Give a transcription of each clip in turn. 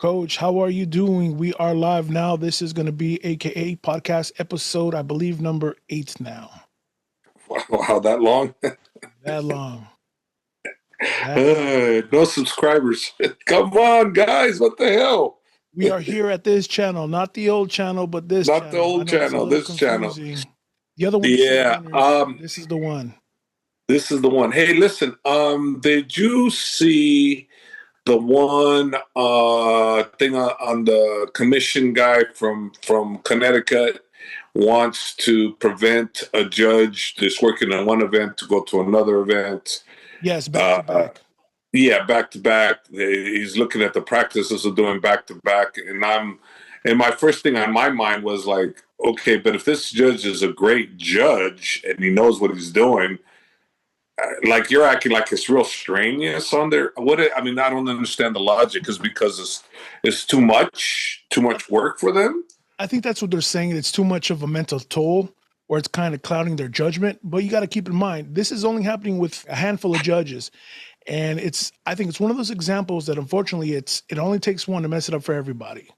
Coach, how are you doing? We are live now. This is going to be AKA podcast episode, I believe, number 8 now. Wow, that long? That long. No subscribers. Come on, guys. What the hell? We are here at this channel, not the old channel, but this Not channel. the old channel, this channel. The other one, Yeah. this is the one. This is the one. Hey, listen. Did you see the one thing on the commission guy from Connecticut wants to prevent a judge that's working on one event to go to another event? Yes, back to back. Yeah, back to back. He's looking at the practices of doing back to back, and my first thing on my mind was like, okay, but if this judge is a great judge and he knows what he's doing, like you're acting like it's real strenuous on there. I don't understand the logic. Is because it's too much work for them. I think that's what they're saying. It's too much of a mental toll, or it's kind of clouding their judgment. But you got to keep in mind, this is only happening with a handful of judges. And I think it's one of those examples that unfortunately it only takes one to mess it up for everybody.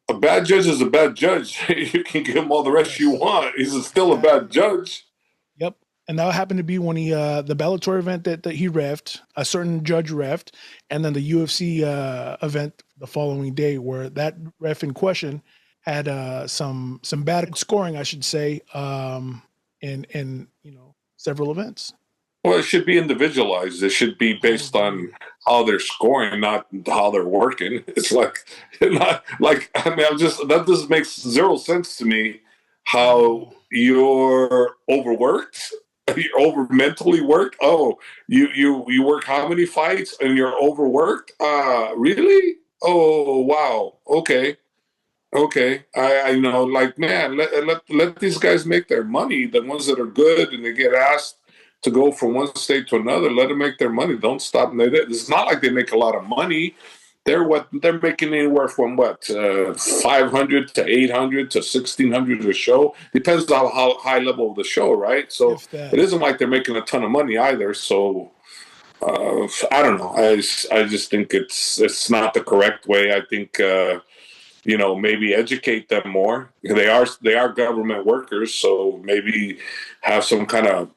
A bad judge is a bad judge. You can give him all the rest you want. He's still a bad judge. Yep. And that happened to be when the Bellator event that he reffed, a certain judge reffed, and then the UFC event the following day where that ref in question had some bad scoring, I should say, in several events. Well, it should be individualized. It should be based on how they're scoring, not how they're working. It's that just makes zero sense to me. How you're overworked, you're over mentally worked. Oh, you work how many fights and you're overworked? Really? Oh, wow. Okay. I know. Like, man, let these guys make their money. The ones that are good and they get asked to go from one state to another, let them make their money. Don't stop them. It's not like they make a lot of money. They're making anywhere from 500 to 800 to 1,600 a show. Depends on how high level of the show, right? So it isn't like they're making a ton of money either. So I don't know. I just think it's not the correct way. I think maybe educate them more. They are government workers, so maybe have some kind of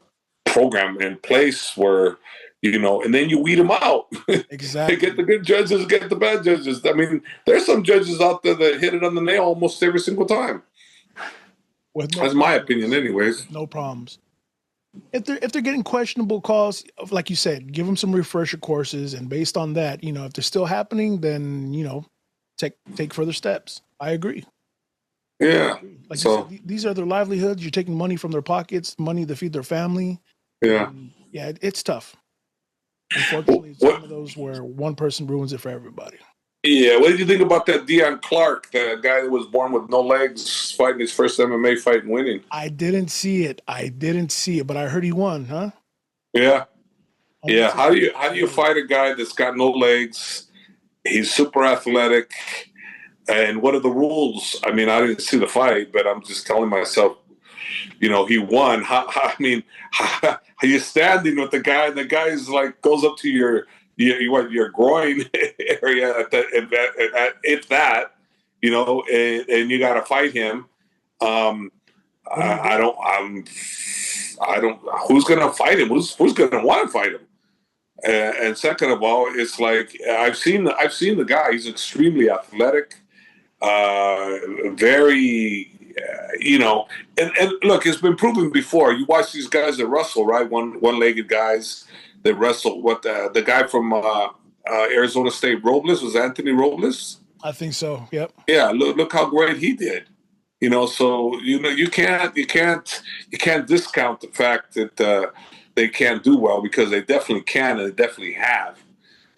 program in place where and then you weed them out. Exactly. Get the good judges, get the bad judges. I mean, there's some judges out there that hit it on the nail almost every single time. That's my opinion, anyways. No problems. If they're getting questionable calls, like you said, give them some refresher courses, and based on that, if they're still happening, then take further steps. I agree. Yeah. Like you said, these are their livelihoods. You're taking money from their pockets, money to feed their family. Yeah. Yeah, it's tough. Unfortunately, it's one of those where one person ruins it for everybody. Yeah. What did you think about that Dion Clark, the guy that was born with no legs, fighting his first MMA fight and winning? I didn't see it, but I heard he won, huh? Yeah. Yeah. How do you fight a guy that's got no legs? He's super athletic. And what are the rules? I mean, I didn't see the fight, but I'm just telling myself, he won. How you standing with the guy, and the guy's like goes up to your groin area if that, and you got to fight him. I don't. Who's gonna fight him? Who's gonna want to fight him? And second of all, it's like I've seen the guy. He's extremely athletic, very. And look, it's been proven before. You watch these guys that wrestle, right? One-legged guys that wrestle. What the guy from Arizona State, Robles, was Anthony Robles? I think so. Yep. Yeah. Look how great he did. So you can't discount the fact that they can't do well, because they definitely can and they definitely have.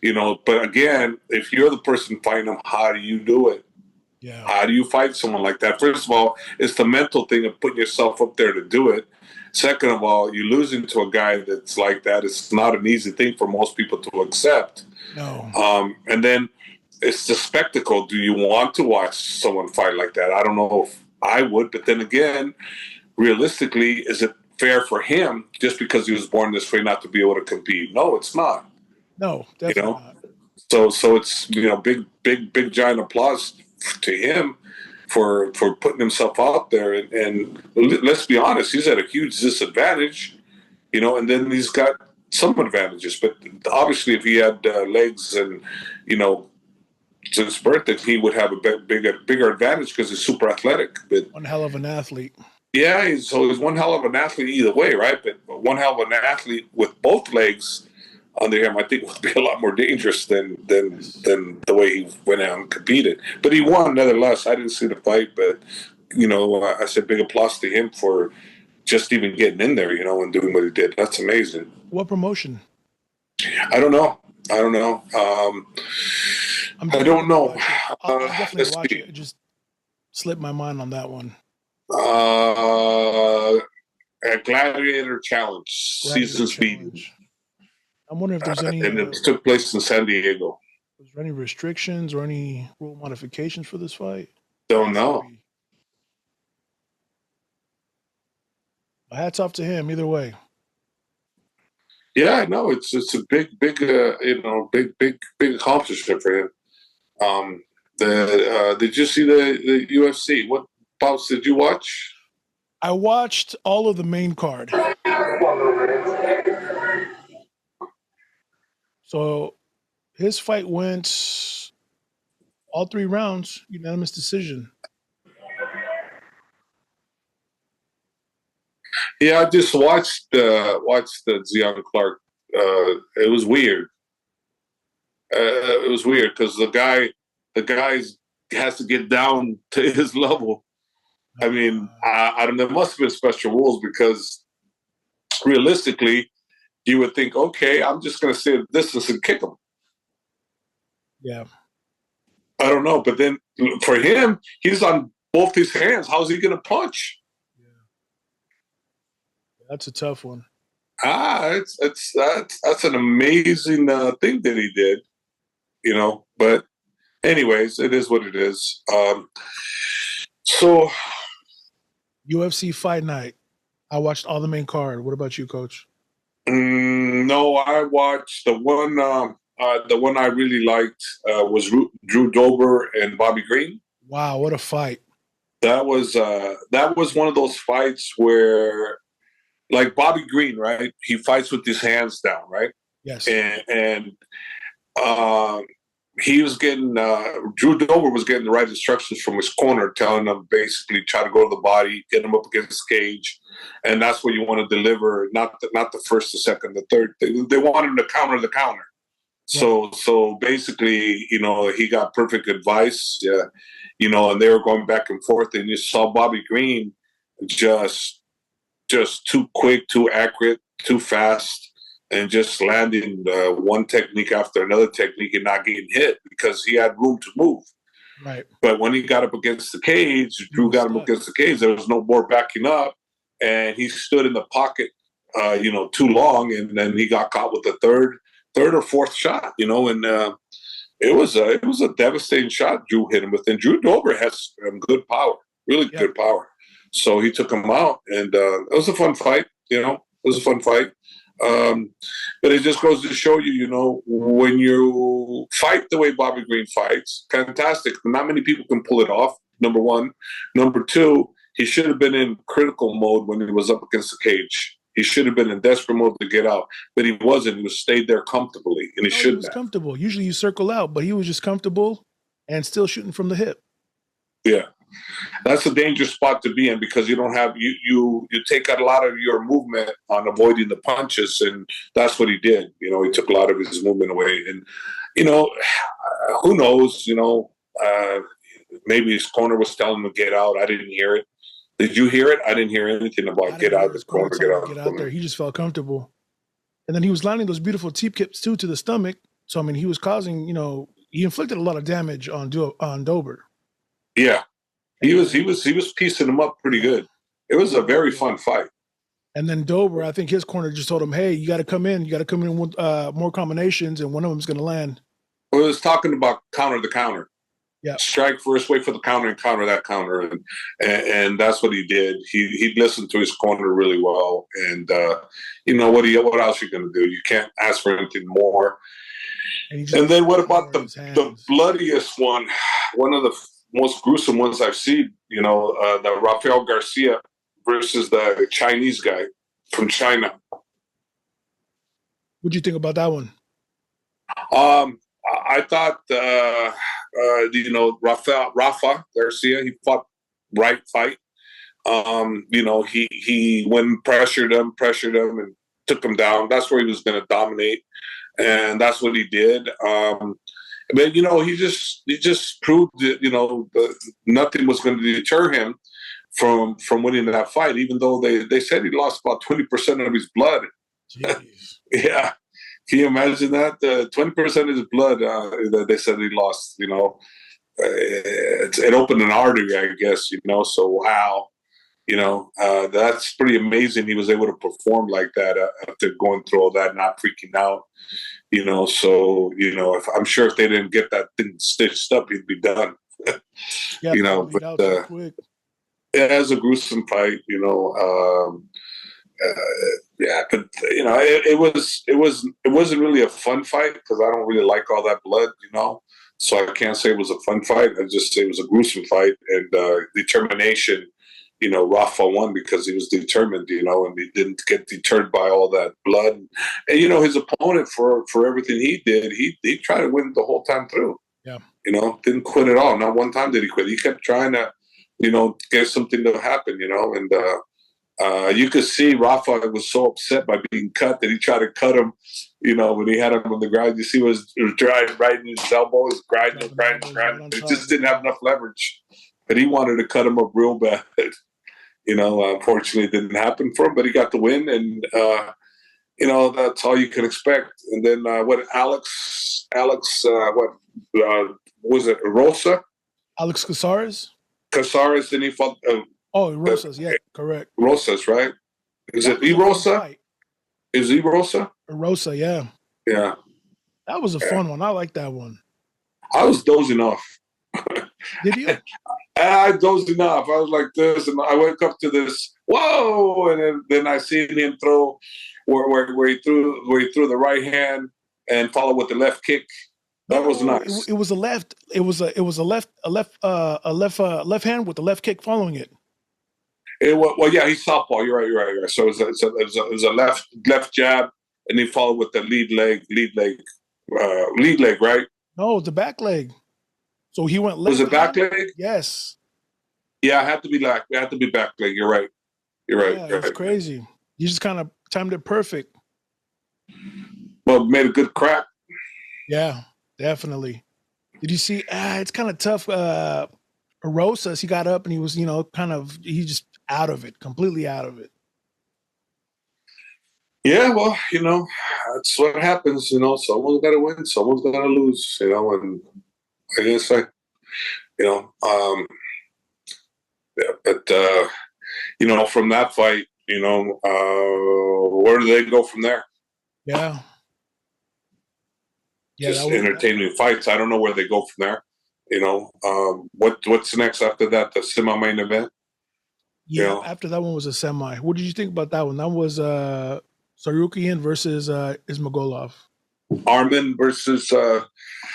But again, if you're the person fighting them, how do you do it? Yeah. How do you fight someone like that? First of all, it's the mental thing of putting yourself up there to do it. Second of all, you're losing to a guy that's like that. It's not an easy thing for most people to accept. No. And then it's the spectacle. Do you want to watch someone fight like that? I don't know if I would, but then again, realistically, is it fair for him just because he was born this way not to be able to compete? No, it's not. No, definitely not. So it's big giant applause to him for putting himself out there. And let's be honest, he's at a huge disadvantage, and then he's got some advantages. But obviously, if he had legs and since birth, that he would have a bigger advantage because he's super athletic. But One hell of an athlete. yeah, he's one hell of an athlete either way, right? But one hell of an athlete with both legs under him, I think, would be a lot more dangerous than the way he went out and competed. But he won nonetheless. I didn't see the fight, but I said big applause to him for just even getting in there, and doing what he did. That's amazing. What promotion? I don't know. I don't know. I'll definitely watch it. It just slipped my mind on that one. A Gladiator Challenge, season speed. I'm wondering if there's any. And it took place in San Diego. Was there any restrictions or any rule modifications for this fight? Don't know. Hats off to him, either way. Yeah, I know. It's a big accomplishment for him. Did you see the UFC? What bouts did you watch? I watched all of the main card. So his fight went all 3 rounds, unanimous decision. Yeah, I just watched the Dion Clark. It was weird. It was weird because the guy has to get down to his level. I mean, I don't know. There must have been special rules because realistically, you would think, okay, I'm just going to stay at a distance and kick him. Yeah. I don't know. But then for him, he's on both his hands. How's he going to punch? Yeah. That's a tough one. That's an amazing thing that he did, But anyways, it is what it is. So UFC Fight Night. I watched all the main card. What about you, Coach? No, I watched the one. The one I really liked was Drew Dober and Bobby Green. Wow, what a fight! That was one of those fights where, like Bobby Green, right? He fights with his hands down, right? Yes. And he was getting Drew Dober was getting the right instructions from his corner, telling him basically try to go to the body, get him up against the cage, and that's what you want to deliver, not the first, the second, the third. They want him to counter the counter. Yeah. So basically, he got perfect advice, and they were going back and forth, and you saw Bobby Green just too quick, too accurate, too fast. And just landing one technique after another technique and not getting hit because he had room to move. Right. But when he got up against the cage, Drew got him against the cage, there was no more backing up. And he stood in the pocket, too long. And then he got caught with the third or fourth shot, and it was a devastating shot Drew hit him with. And Drew Dober has good power, really good power. So he took him out. And it was a fun fight, It was a fun fight. But it just goes to show you, when you fight the way Bobby Green fights, fantastic. Not many people can pull it off, number one. Number two, he should have been in critical mode when he was up against the cage. He should have been in desperate mode to get out, but he wasn't. He stayed there comfortably, and he should have. He was comfortable. Usually you circle out, but he was just comfortable and still shooting from the hip. Yeah. That's a dangerous spot to be in because you don't have you take out a lot of your movement on avoiding the punches, and that's what he did. He took a lot of his movement away, and who knows? Maybe his corner was telling him to get out. I didn't hear it. Did you hear it? I didn't hear anything about get out of the corner, get out there. He just felt comfortable, and then he was landing those beautiful teep kicks too to the stomach. So I mean, he was causing he inflicted a lot of damage on Dober. Yeah. He was piecing him up pretty good. It was a very fun fight. And then Dober, I think his corner just told him, "Hey, you got to come in. You got to come in with more combinations, and one of them's going to land." Well, it was talking about counter the counter. Yeah, strike first, wait for the counter, and counter that counter, and that's what he did. He listened to his corner really well, and what else are you going to do? You can't ask for anything more. And then what about the hands. bloodiest one? One of the most gruesome ones I've seen, the Rafael Garcia versus the Chinese guy from China. What'd you think about that one? I thought, Rafa Garcia, he fought right fight. He went and pressured him and took him down. That's where he was going to dominate, and that's what he did. But he just proved that nothing was going to deter him from winning that fight, even though they said he lost about 20% of his blood. Jeez. Yeah. Can you imagine that? 20% of his blood, that they said he lost, it opened an artery, I guess, so wow. That's pretty amazing. He was able to perform like that after going through all that, not freaking out, so, I'm sure if they didn't get that thing stitched up, he'd be done. Yeah, but so quick. It has a gruesome fight, but it wasn't really a fun fight because I don't really like all that blood, so I can't say it was a fun fight. I just say it was a gruesome fight, and determination. Rafa won because he was determined, and he didn't get deterred by all that blood. And his opponent, for everything he did, he tried to win the whole time through. Yeah, didn't quit at all. Not one time did he quit. He kept trying to, get something to happen, and. You could see Rafa was so upset by being cut that he tried to cut him, when he had him on the ground. You see, it was driving right in his elbow, was grinding. He just didn't have enough leverage. But he wanted to cut him up real bad. Unfortunately, it didn't happen for him, but he got the win, and, that's all you can expect. And then Alex, was it Rosa? Alex Casares? Casares, then he fought... Rosas, yeah, correct. Rosas, right? Is it Rosa? Is Rosa? Rosa, yeah. Yeah. That was a fun one. I like that one. I was dozing off. Did you? I dozing off. I was like this, and I wake up to this, whoa! And then I seen him throw where he threw the right hand and follow with the left kick. That was nice. It was a left. It was a left hand with the left kick following it. Yeah, he's southpaw. You're right. So it was a left jab, and he followed with the lead leg, right? No, the back leg. So he went left. Was it back leg? Yes. Yeah, it had to be back. It had to be back leg. You're right. Yeah, it's crazy. You just kind of timed it perfect. Well, made a good crack. Yeah, definitely. Did you see? It's kind of tough. Rosas, he got up and he was, he just out of it, completely out of it. Yeah, well, that's what happens. Someone's got to win, someone's got to lose. And I guess but from that fight, where do they go from there? Yeah. Just entertaining fights. I don't know where they go from there. What's next after that? The semi-main event? Yeah, after that one was a semi. What did you think about that one? That was Sarukian versus Ismagulov. Armin versus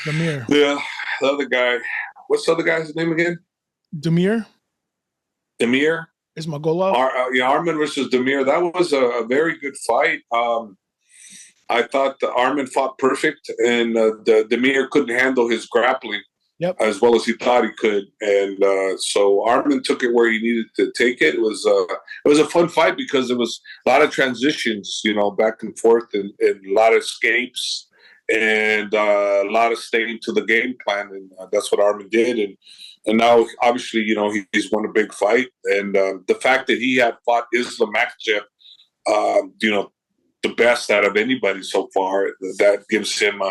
Damir. The other guy. What's the other guy's name again? Damir. Ismagulov. Armin versus Damir. That was a very good fight. I thought the Armin fought perfect, and the Damir couldn't handle his grappling as well as he thought he could, and so Armin took it where he needed to take it. It was a fun fight because it was a lot of transitions, back and forth, and a lot of escapes, and a lot of staying to the game plan, and that's what Armin did. And now, obviously, he's won a big fight, and the fact that he had fought Islam Makhachev, the best out of anybody so far, that gives him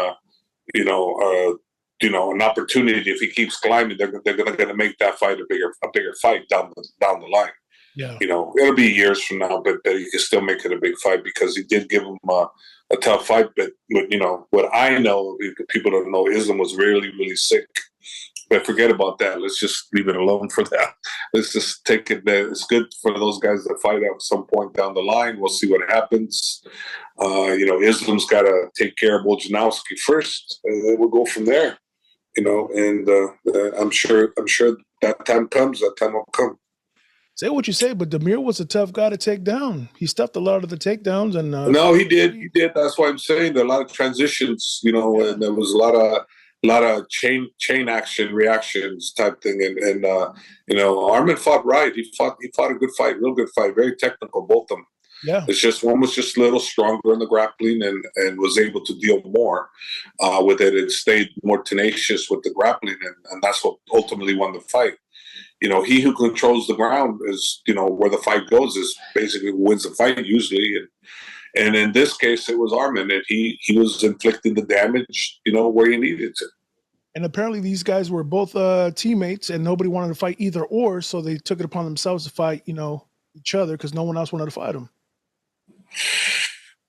an opportunity. If he keeps climbing, they're going to make that fight a bigger fight down the line. Yeah, it'll be years from now, but he can still make it a big fight because he did give him a tough fight. But what I know, people don't know, Islam was really, really sick But forget about that. Let's just leave it alone for that. Let's just take it there. It's good for those guys to fight at some point down the line. We'll see what happens. Islam's got to take care of Volkanovski first, and then we'll go from there. And I'm sure that time comes. That time will come. Say what you say, but Damir was a tough guy to take down. He stuffed a lot of the takedowns, and no, he did. He did. That's why I'm saying there are a lot of transitions. And there was a lot of chain action reactions type thing. And Armin fought right. He fought a good fight, real good fight, very technical, both of them. Yeah. It's just one was just a little stronger in the grappling and was able to deal more with it and stayed more tenacious with the grappling. And that's what ultimately won the fight. He who controls the ground is, where the fight goes is basically who wins the fight usually. And in this case, it was Armin, and he was inflicting the damage, where he needed to. And apparently these guys were both teammates, and nobody wanted to fight either or, so they took it upon themselves to fight, each other because no one else wanted to fight them.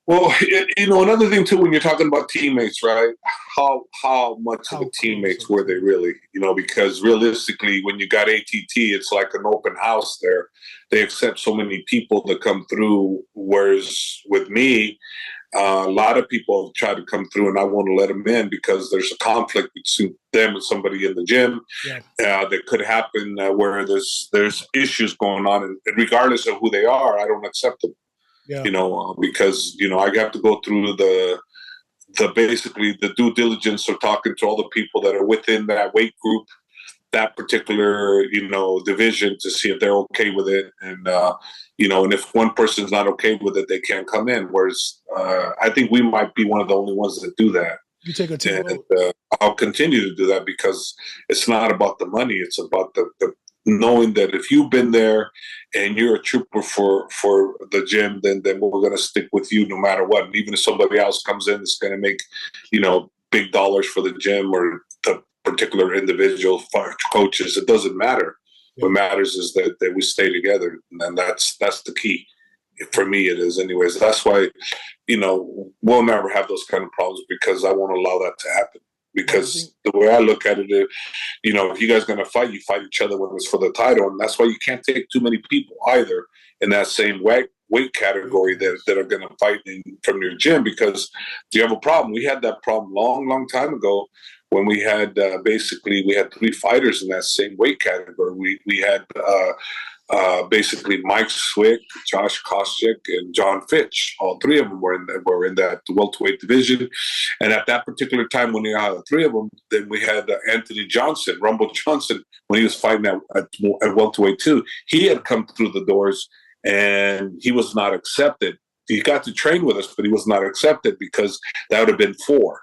Well, another thing too, when you're talking about teammates, right? How much of the teammates were they really? Because realistically, when you got ATT, it's like an open house there. They accept so many people that come through. Whereas with me, a lot of people try to come through, and I want to let them in because there's a conflict between them and somebody in the gym. Yeah. That could happen where there's issues going on, and regardless of who they are, I don't accept them. Yeah. Because I have to go through the basically the due diligence of talking to all the people that are within that weight group, that particular division, to see if they're okay with it, and and if one person's not okay with it, they can't come in. Whereas I think we might be one of the only ones that do that. You take a team vote. I'll continue to do that because it's not about the money; it's about the knowing that if you've been there and you're a trooper for the gym, then we're going to stick with you no matter what. And even if somebody else comes in that's going to make, big dollars for the gym or the particular individual coaches, it doesn't matter. Yeah. What matters is that we stay together. And that's the key. For me, it is anyways. That's why, we'll never have those kind of problems because I won't allow that to happen. Because the way I look at it, if you guys are going to fight, you fight each other when it's for the title. And that's why you can't take too many people either in that same weight category that are going to fight from your gym, because you have a problem. We had that problem long time ago when we had we had 3 fighters in that same weight category. We had basically Mike Swick, Josh Koscheck, and John Fitch. All 3 of them were in that welterweight division. And at that particular time, when you had 3 of them, then we had Anthony Johnson, Rumble Johnson, when he was fighting at welterweight too. He had come through the doors, and he was not accepted. He got to train with us, but he was not accepted because that would have been 4.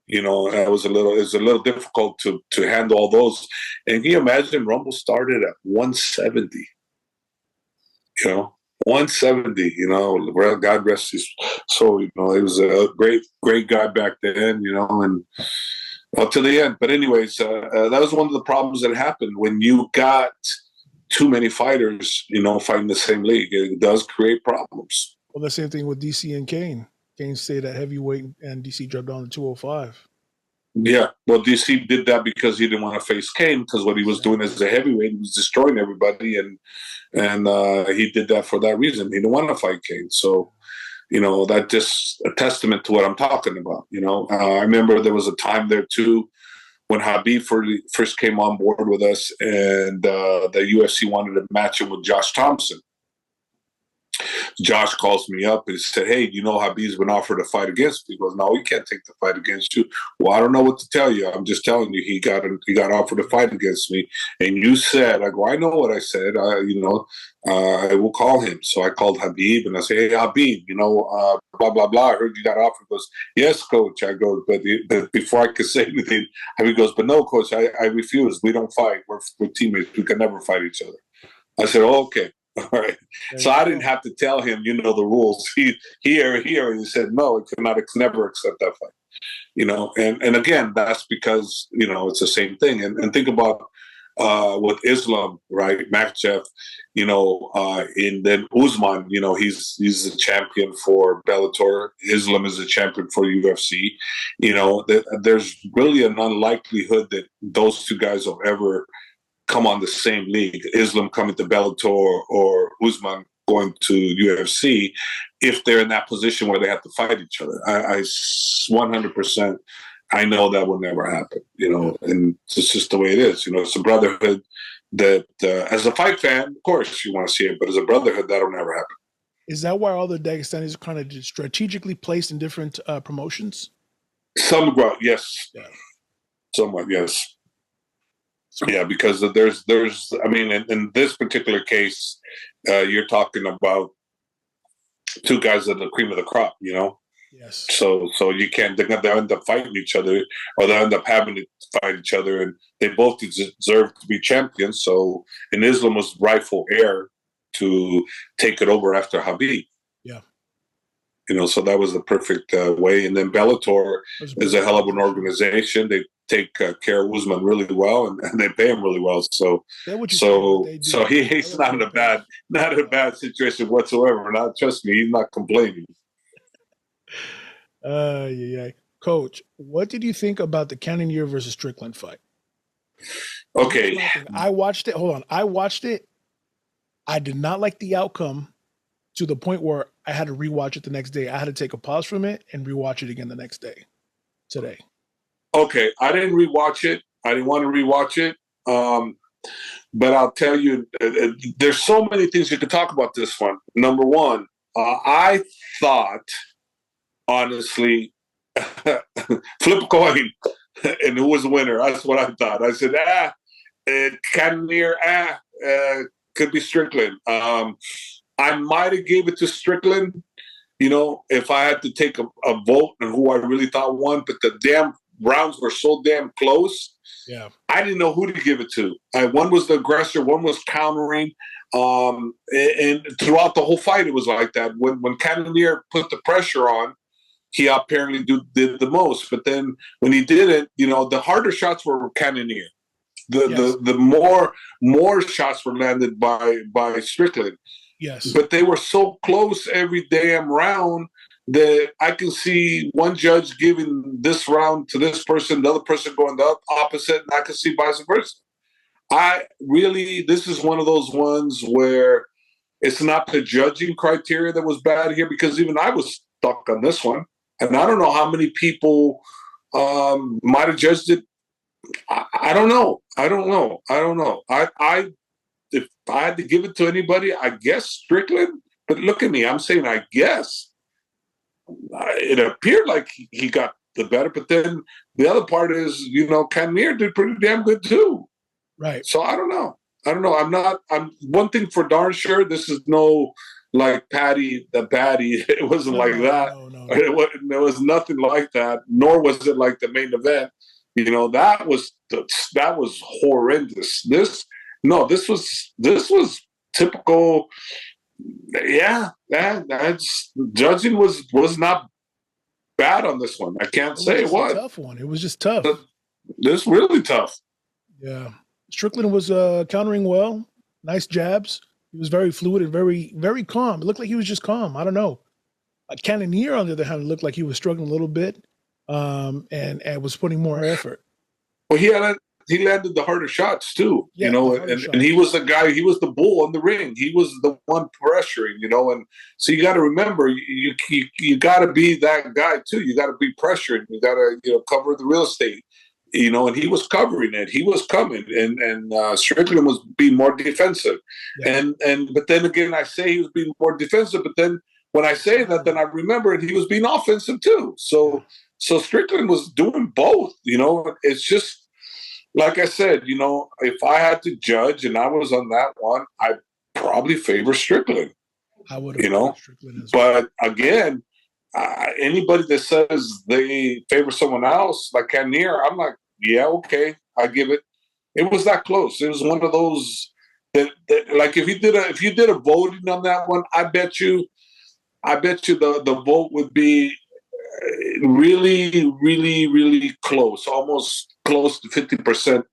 It was a little difficult to handle all those. And can you imagine Rumble started at 170? 170, God rest his soul, he was a great guy back then, and to the end. But anyways, that was one of the problems that happened when you got too many fighters, fighting the same league. It does create problems. Well, the same thing with DC and Kane. Kane stayed at heavyweight and DC dropped down to 205. Yeah, well, DC did that because he didn't want to face Kane, because what he was doing as a heavyweight, he was destroying everybody, and he did that for that reason. He didn't want to fight Kane. So, that's just a testament to what I'm talking about. I remember there was a time there too when Khabib first came on board with us, and the UFC wanted to match him with Josh Thompson. Josh calls me up and he said, "Hey, Khabib's been offered a fight against me." He goes, "No, he can't take the fight against you." "Well, I don't know what to tell you. I'm just telling you he got offered a fight against me. And you said," I go, "I know what I said. I will call him." So I called Khabib and I say, "Hey, Khabib, blah, blah, blah. I heard you got offered." He goes, "Yes, coach." I go, but before I could say anything, Khabib goes, "But no, coach, I refuse. We don't fight. We're teammates. We can never fight each other." I said, "Oh, okay." All right. So I didn't have to tell him, the rules. He and he said, "No, it cannot never accept that fight." And again, that's because, it's the same thing. And think about with Islam, right? Makhachev, and then Usman, he's a champion for Bellator. Islam is a champion for UFC. There's really an unlikelihood that those two guys will ever come on the same league. Islam coming to Bellator or Usman going to UFC, if they're in that position where they have to fight each other. I 100%. I know that will never happen, and it's just the way it is. It's a brotherhood that, as a fight fan, of course you want to see it, but as a brotherhood, that'll never happen. Is that why all the Dagestanis are kind of just strategically placed in different promotions? Somewhat, yes. Yeah. Somewhat, yes. Yeah, because there's. I mean, in this particular case, you're talking about two guys that are the cream of the crop, Yes. So you can't. They end up fighting each other, or they end up having to fight each other, and they both deserve to be champions. So, and Islam was rightful heir to take it over after Habib. Yeah. So that was the perfect way. And then Bellator is a hell of an organization. They take care of Usman really well, and they pay him really well. So he's not in a bad situation whatsoever. Not trust me, he's not complaining. Yeah. Coach, what did you think about the Cannonier versus Strickland fight? Okay. I watched it. Hold on. I watched it. I did not like the outcome to the point where I had to rewatch it the next day. I had to take a pause from it and rewatch it again the next day, today. Okay. I didn't rewatch it. I didn't want to rewatch it. But I'll tell you, there's so many things you could talk about this one. Number one, I thought, honestly, flip a coin, and who was the winner? That's what I thought. I said, Cannonier, could be Strickland. I might have gave it to Strickland, if I had to take a vote on who I really thought won, but the damn rounds were so damn close. Yeah, I didn't know who to give it to. One was the aggressor, one was countering. And throughout the whole fight, it was like that. When Cannonier put the pressure on, he apparently did the most. But then when he didn't, the harder shots were Cannonier. The more shots were landed by Strickland. Yes. But they were so close every damn round that I can see one judge giving this round to this person, the other person going the opposite, and I can see vice versa. This is one of those ones where it's not the judging criteria that was bad here, because even I was stuck on this one. And I don't know how many people might have judged it. I don't know. If I had to give it to anybody, I guess Strickland. But look at me. I'm saying I guess. It appeared like he got the better. But then the other part is, Cannonier did pretty damn good too. Right. So I don't know. I'm one thing for darn sure. This is no like Patty the Patty. It wasn't like that. No. There was nothing like that. Nor was it like the main event. That was horrendous. This was typical. Yeah, that's judging was not bad on this one. I can't say it was. A tough one. It was just tough. This really tough. Yeah, Strickland was countering well. Nice jabs. He was very fluid and very, very calm. It looked like he was just calm. I don't know. Cannonier, on the other hand, looked like he was struggling a little bit, and was putting more effort. Well, he landed the harder shots too, yeah, and he was the guy. He was the bull in the ring. He was the one pressuring, and so you got to remember, you got to be that guy too. You got to be pressuring. You got to cover the real estate, and he was covering it. He was coming, and Strickland was being more defensive, yeah. and but then again, I say he was being more defensive, but then when I say that, then I remember he was being offensive too. So Strickland was doing both. It's just. Like I said, if I had to judge and I was on that one, I'd probably favor Strickland. I would have Strickland as well. But again, anybody that says they favor someone else, like Cannonier, I'm like, yeah, okay, I give it. It was that close. It was one of those that like if you did a voting on that one, I bet you the vote would be really, really, really close, almost close to 50%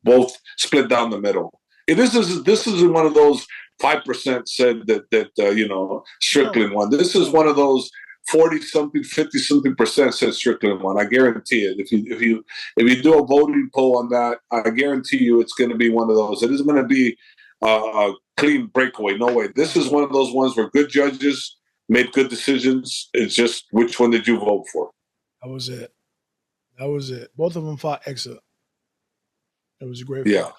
both split down the middle. This isn't one of those 5% said that Strickland won. This is one of those 40-something, 50-something% said Strickland won. I guarantee it. If you do a voting poll on that, I guarantee you it's going to be one of those. It isn't going to be a clean breakaway. No way. This is one of those ones where good judges made good decisions. It's just which one did you vote for? That was it. Both of them fought excellent. It was a great fight. Yeah.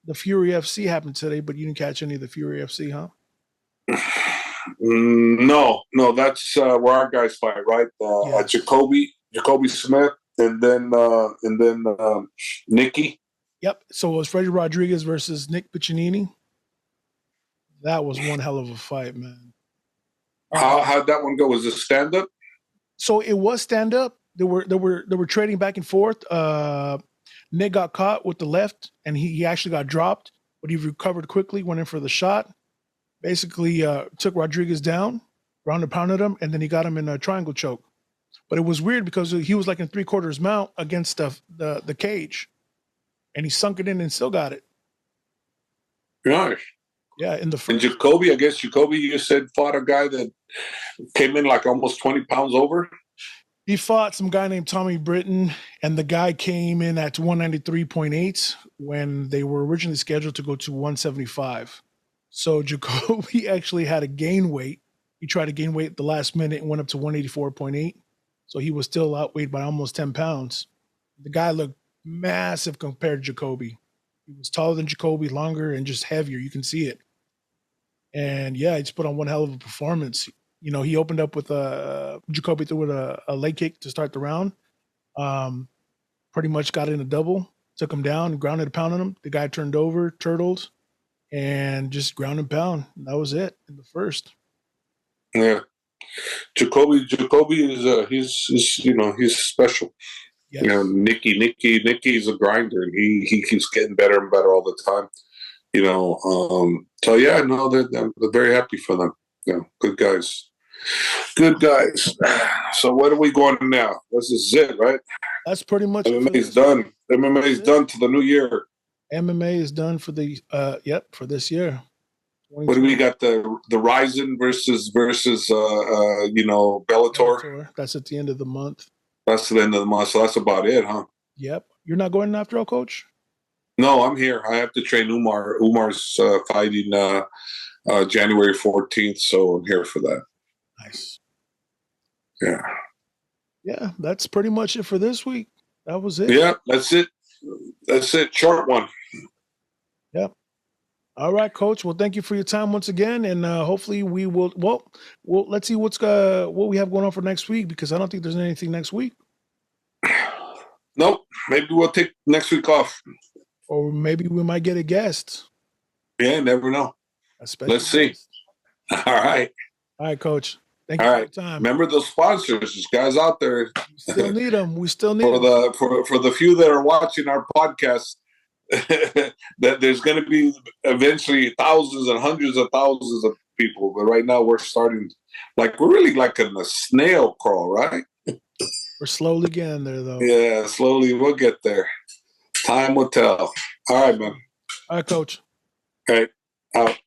The FuryFC happened today, but you didn't catch any of the FuryFC, huh? No, that's where our guys fight, right? Yes. Jacboe Smith, and then Nicky. Yep. So it was Freddie Rodriguez versus Nick Piccininni. That was one hell of a fight, man. How'd that one go? Was it stand up? So it was stand up. They were trading back and forth. Nick got caught with the left, and he actually got dropped, but he recovered quickly, went in for the shot. Basically, took Rodriguez down, ground and pounded him, and then he got him in a triangle choke. But it was weird because he was like in 3/4 mount against the cage, and he sunk it in and still got it. Nice. Yeah, in the first. And Jacboe, you said fought a guy that came in like almost 20 pounds over. He fought some guy named Tommy Britton, and the guy came in at 193.8 when they were originally scheduled to go to 175. So Jacboe actually had to gain weight. He tried to gain weight at the last minute and went up to 184.8. So he was still outweighed by almost 10 pounds. The guy looked massive compared to Jacboe. He was taller than Jacboe, longer, and just heavier. You can see it. And yeah, he just put on one hell of a performance. You know, he opened up with Jacboe threw with a leg kick to start the round. Pretty much got in a double, took him down, grounded and pounded him. The guy turned over, turtled, and just ground and pound. That was it in the first. Yeah, Jacboe is he's special. Yes. You know, Nicky's a grinder, and he keeps getting better and better all the time. You know, so yeah, no, they're very happy for them. You know, good guys. So what are we going now? This is it, right? That's pretty much MMA's done. MMA's done to the new year. MMA is done for the for this year. What do we got? The Ryzen versus Bellator. That's at the end of the month. That's the end of the month. So that's about it, huh? Yep. You're not going after all, Coach? No, I'm here. I have to train Umar. Umar's fighting January 14th, so I'm here for that. Nice. Yeah. Yeah, that's pretty much it for this week. That was it. Yeah, that's it. That's it. Short one. Yep. All right, Coach. Well, thank you for your time once again, and hopefully we will. Well, let's see what we have going on for next week, because I don't think there's anything next week. Nope. Maybe we'll take next week off, or maybe we might get a guest. Yeah, never know. Let's see. All right. All right, Coach. Thank you for your time. Remember those sponsors, those guys out there. We still need them. We still need for the few that are watching our podcast. That there's going to be eventually thousands and hundreds of thousands of people, but right now we're starting we're really like in a snail crawl, right? We're slowly getting there, though. Yeah, slowly we'll get there. Time will tell. All right, man. All right, Coach. All right, out.